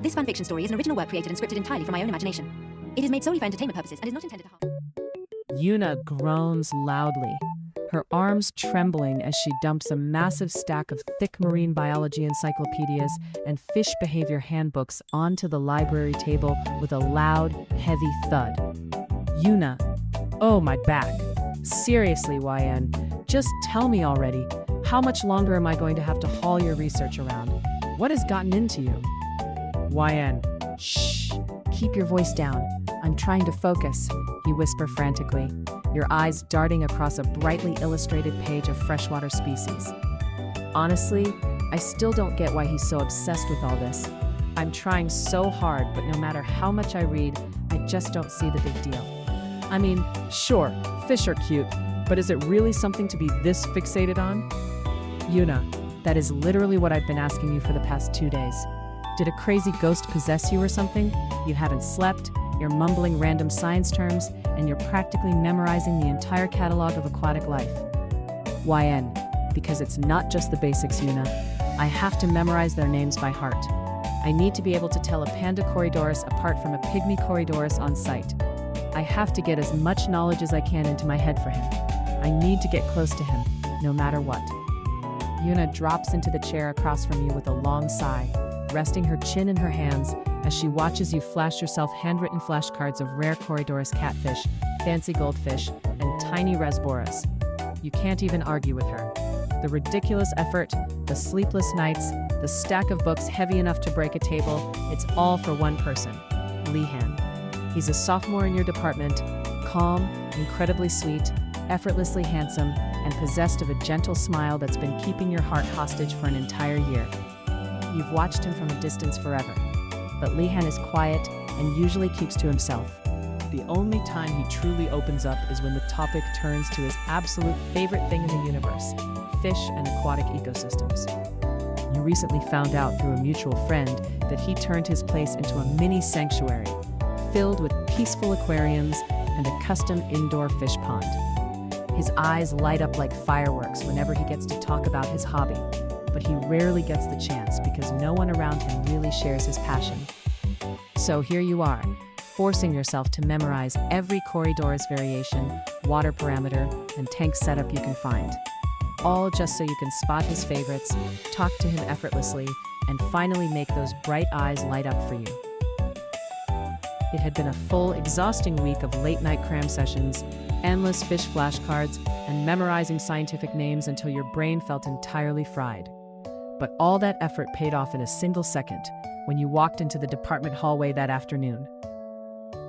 This fanfiction story is an original work created and scripted entirely from my own imagination. It is made solely for entertainment purposes and is not intended to harm. Yuna groans loudly, her arms trembling as she dumps a massive stack of thick marine biology encyclopedias and fish behavior handbooks onto the library table with a loud, heavy thud. Yuna, oh my back. Seriously, YN, just tell me already. How much longer am I going to have to haul your research around? What has gotten into you? YN, shh, keep your voice down. I'm trying to focus, you whisper frantically, your eyes darting across a brightly illustrated page of freshwater species. Honestly, I still don't get why he's so obsessed with all this. I'm trying so hard, but no matter how much I read, I just don't see the big deal. I mean, sure, fish are cute, but is it really something to be this fixated on? Yuna, that is literally what I've been asking you for the past 2 days. Did a crazy ghost possess you or something? You haven't slept, you're mumbling random science terms, and you're practically memorizing the entire catalog of aquatic life. YN, because it's not just the basics, Yuna. I have to memorize their names by heart. I need to be able to tell a panda Corydoras apart from a pygmy Corydoras on sight. I have to get as much knowledge as I can into my head for him. I need to get close to him, no matter what. Yuna drops into the chair across from you with a long sigh, resting her chin in her hands as she watches you flash yourself handwritten flashcards of rare Corydoras catfish, fancy goldfish, and tiny resboras. You can't even argue with her. The ridiculous effort, the sleepless nights, the stack of books heavy enough to break a table, it's all for one person, Leehan. He's a sophomore in your department, calm, incredibly sweet, effortlessly handsome, and possessed of a gentle smile that's been keeping your heart hostage for an entire year. You've watched him from a distance forever, but Leehan is quiet and usually keeps to himself. The only time he truly opens up is when the topic turns to his absolute favorite thing in the universe, fish and aquatic ecosystems. You recently found out through a mutual friend that he turned his place into a mini sanctuary, filled with peaceful aquariums and a custom indoor fish pond. His eyes light up like fireworks whenever he gets to talk about his hobby, but he rarely gets the chance because no one around him really shares his passion. So here you are, forcing yourself to memorize every Corydoras variation, water parameter, and tank setup you can find. All just so you can spot his favorites, talk to him effortlessly, and finally make those bright eyes light up for you. It had been a full, exhausting week of late-night cram sessions, endless fish flashcards, and memorizing scientific names until your brain felt entirely fried. But all that effort paid off in a single second when you walked into the department hallway that afternoon.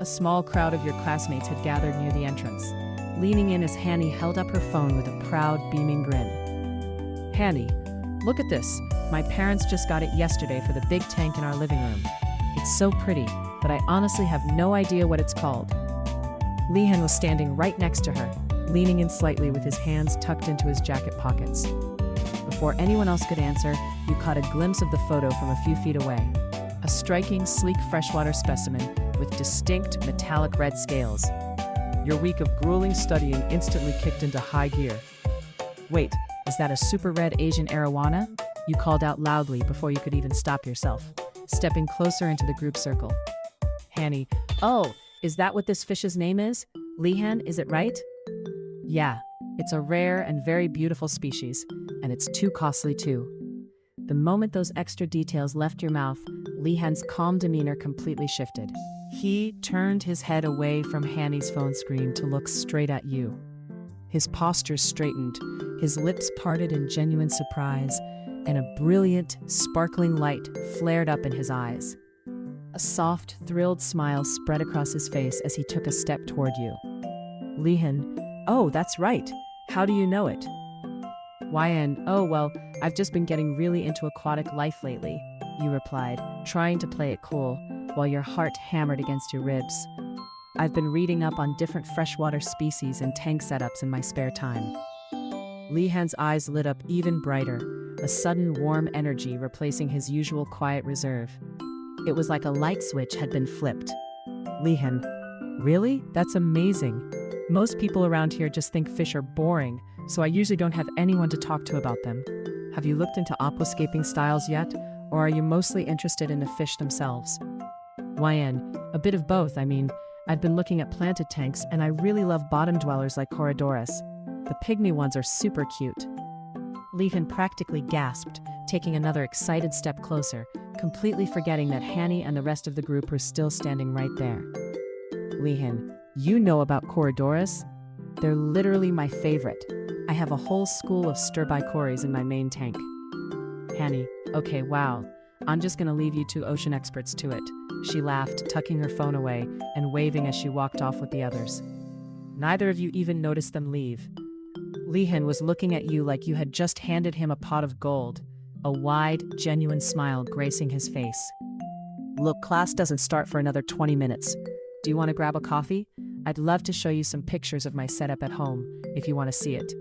A small crowd of your classmates had gathered near the entrance, leaning in as Hanny held up her phone with a proud, beaming grin. Hanny, look at this. My parents just got it yesterday for the big tank in our living room. It's so pretty, but I honestly have no idea what it's called. Leehan was standing right next to her, leaning in slightly with his hands tucked into his jacket pockets. Before anyone else could answer, you caught a glimpse of the photo from a few feet away. A striking, sleek freshwater specimen with distinct metallic red scales. Your week of grueling studying instantly kicked into high gear. Wait, is that a super red Asian arowana? You called out loudly before you could even stop yourself, stepping closer into the group circle. Hanny, oh, is that what this fish's name is? Leehan, is it right? Yeah, it's a rare and very beautiful species, and it's too costly too. The moment those extra details left your mouth, Leehan's calm demeanor completely shifted. He turned his head away from Hanny's phone screen to look straight at you. His posture straightened, his lips parted in genuine surprise, and a brilliant, sparkling light flared up in his eyes. A soft, thrilled smile spread across his face as he took a step toward you. Leehan, oh, that's right. How do you know it? YN, oh, well, I've just been getting really into aquatic life lately, you replied, trying to play it cool, while your heart hammered against your ribs. I've been reading up on different freshwater species and tank setups in my spare time. Leehan's eyes lit up even brighter, a sudden warm energy replacing his usual quiet reserve. It was like a light switch had been flipped. Leehan, really? That's amazing. Most people around here just think fish are boring, so I usually don't have anyone to talk to about them. Have you looked into aquascaping styles yet? Or are you mostly interested in the fish themselves? YN, a bit of both. I mean, I've been looking at planted tanks and I really love bottom dwellers like Corydoras. The pygmy ones are super cute. Leehan practically gasped, taking another excited step closer, completely forgetting that Hanny and the rest of the group were still standing right there. Leehan, you know about Corydoras? They're literally my favorite. I have a whole school of ᴑᴜᴜ in my main tank. Hanny, okay, wow. I'm just gonna leave you two ocean experts to it. She laughed, tucking her phone away and waving as she walked off with the others. Neither of you even noticed them leave. Leehan was looking at you like you had just handed him a pot of gold, a wide, genuine smile gracing his face. Look, class doesn't start for another 20 minutes. Do you want to grab a coffee? I'd love to show you some pictures of my setup at home, if you want to see it.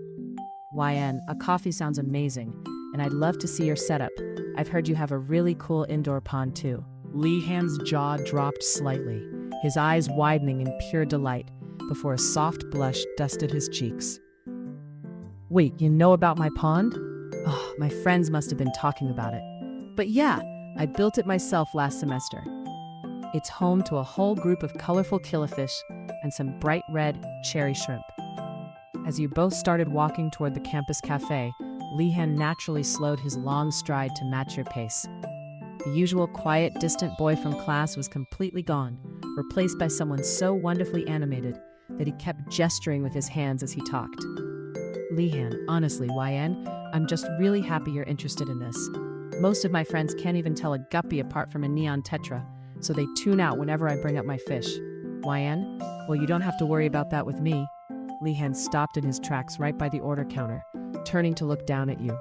YN, a coffee sounds amazing, and I'd love to see your setup. I've heard you have a really cool indoor pond too. Leehan's jaw dropped slightly, his eyes widening in pure delight, before a soft blush dusted his cheeks. Wait, you know about my pond? Oh, my friends must have been talking about it. But yeah, I built it myself last semester. It's home to a whole group of colorful killifish and some bright red cherry shrimp. As you both started walking toward the campus cafe, Leehan naturally slowed his long stride to match your pace. The usual quiet, distant boy from class was completely gone, replaced by someone so wonderfully animated that he kept gesturing with his hands as he talked. Leehan, honestly, YN, I'm just really happy you're interested in this. Most of my friends can't even tell a guppy apart from a neon tetra, so they tune out whenever I bring up my fish. YN? Well, you don't have to worry about that with me. Leehan stopped in his tracks right by the order counter, turning to look down at you.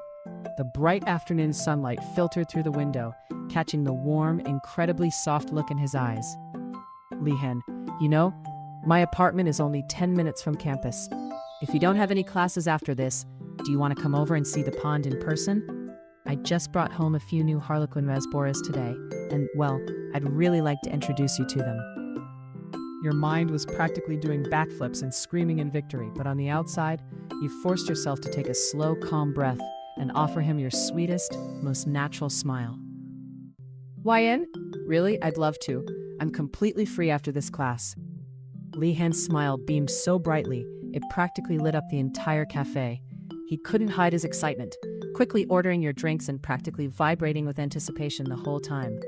The bright afternoon sunlight filtered through the window, catching the warm, incredibly soft look in his eyes. Leehan, you know, my apartment is only 10 minutes from campus. If you don't have any classes after this, do you want to come over and see the pond in person? I just brought home a few new ⴑ today, and, well, I'd really like to introduce you to them. Your mind was practically doing backflips and screaming in victory, but on the outside, you forced yourself to take a slow, calm breath and offer him your sweetest, most natural smile. YN? Really? I'd love to. I'm completely free after this class. Leehan's smile beamed so brightly, it practically lit up the entire cafe. He couldn't hide his excitement, quickly ordering your drinks and practically vibrating with anticipation the whole time.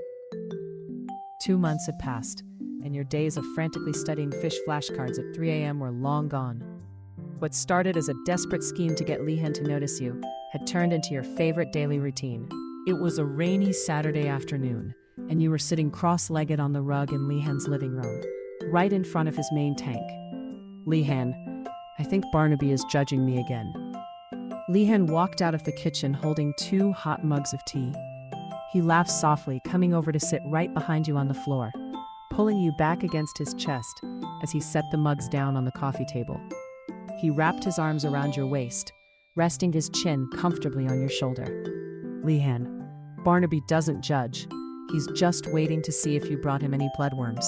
2 months had passed, and your days of frantically studying fish flashcards at 3 a.m. were long gone. What started as a desperate scheme to get Leehan to notice you had turned into your favorite daily routine. It was a rainy Saturday afternoon, and you were sitting cross-legged on the rug in Leehan's living room, right in front of his main tank. Leehan, I think Barnaby is judging me again. Leehan walked out of the kitchen holding 2 hot mugs of tea. He laughed softly, coming over to sit right behind you on the floor, pulling you back against his chest as he set the mugs down on the coffee table. He wrapped his arms around your waist, resting his chin comfortably on your shoulder. Leehan, Barnaby doesn't judge. He's just waiting to see if you brought him any bloodworms.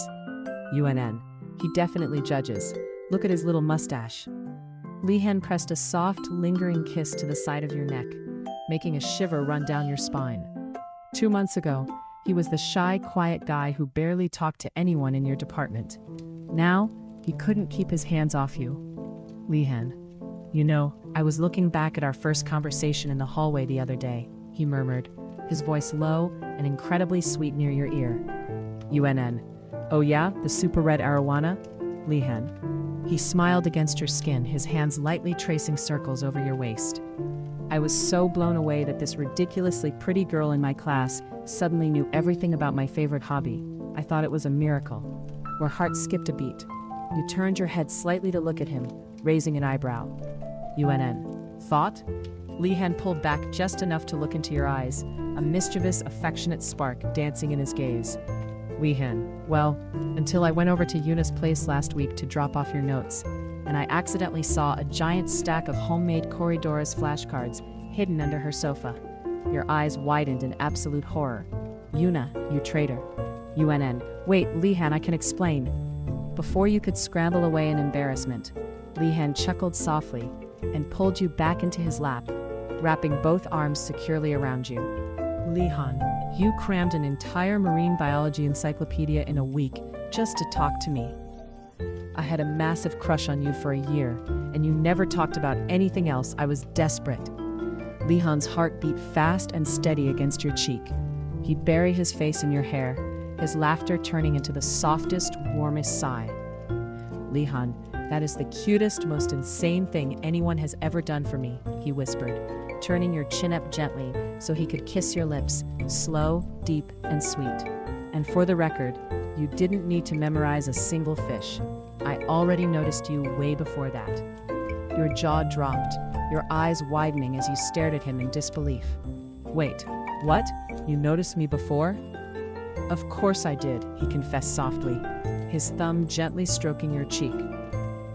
UNN, he definitely judges. Look at his little mustache. Leehan pressed a soft, lingering kiss to the side of your neck, making a shiver run down your spine. 2 months ago, he was the shy, quiet guy who barely talked to anyone in your department. Now, he couldn't keep his hands off you. Leehan, you know, I was looking back at our first conversation in the hallway the other day, he murmured, his voice low and incredibly sweet near your ear. UNN, oh yeah, the super red arowana? Leehan. He smiled against your skin, his hands lightly tracing circles over your waist. I was so blown away that this ridiculously pretty girl in my class suddenly knew everything about my favorite hobby. I thought it was a miracle. Your heart skipped a beat. You turned your head slightly to look at him, raising an eyebrow. UNN. Thought? Leehan pulled back just enough to look into your eyes, a mischievous, affectionate spark dancing in his gaze. Leehan, well, until I went over to Yuna's place last week to drop off your notes, and I accidentally saw a giant stack of homemade Corydoras flashcards hidden under her sofa. Your eyes widened in absolute horror. Yuna, you traitor. UNN, wait, Leehan, I can explain. Before you could scramble away in embarrassment, Leehan chuckled softly and pulled you back into his lap, wrapping both arms securely around you. Leehan, You crammed an entire marine biology encyclopedia in a week just to talk to me. I had a massive crush on you for a year, and you never talked about anything else. I was desperate. Leehan's heart beat fast and steady against your cheek. He'd bury his face in your hair, his laughter turning into the softest, warmest sigh. Leehan, that is the cutest, most insane thing anyone has ever done for me, he whispered, turning your chin up gently so he could kiss your lips, slow, deep, and sweet. And for the record, you didn't need to memorize a single fish. I already noticed you way before that. Your jaw dropped, your eyes widening as you stared at him in disbelief. Wait, what? You noticed me before? Of course I did, he confessed softly, his thumb gently stroking your cheek.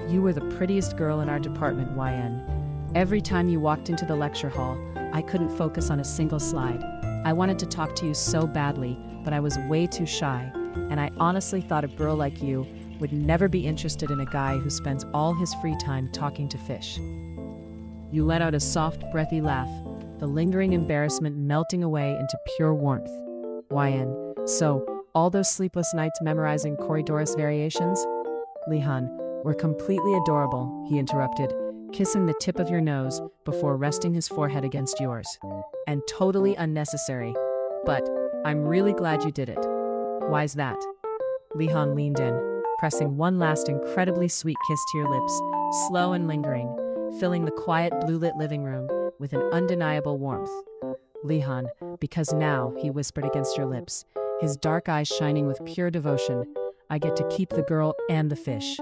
You were the prettiest girl in our department, YN. Every time you walked into the lecture hall, I couldn't focus on a single slide. I wanted to talk to you so badly, but I was way too shy, and I honestly thought a girl like you would never be interested in a guy who spends all his free time talking to fish. You let out a soft, breathy laugh, the lingering embarrassment melting away into pure warmth. YN, so, all those sleepless nights memorizing ᴑᴏɪᴜ variations? Leehan, were completely adorable, he interrupted, kissing the tip of your nose before resting his forehead against yours. And totally unnecessary. But I'm really glad you did it. Why's that? Leehan leaned in, pressing one last incredibly sweet kiss to your lips, slow and lingering, filling the quiet blue-lit living room with an undeniable warmth. Leehan, because now, he whispered against your lips, his dark eyes shining with pure devotion, I get to keep the girl and the fish.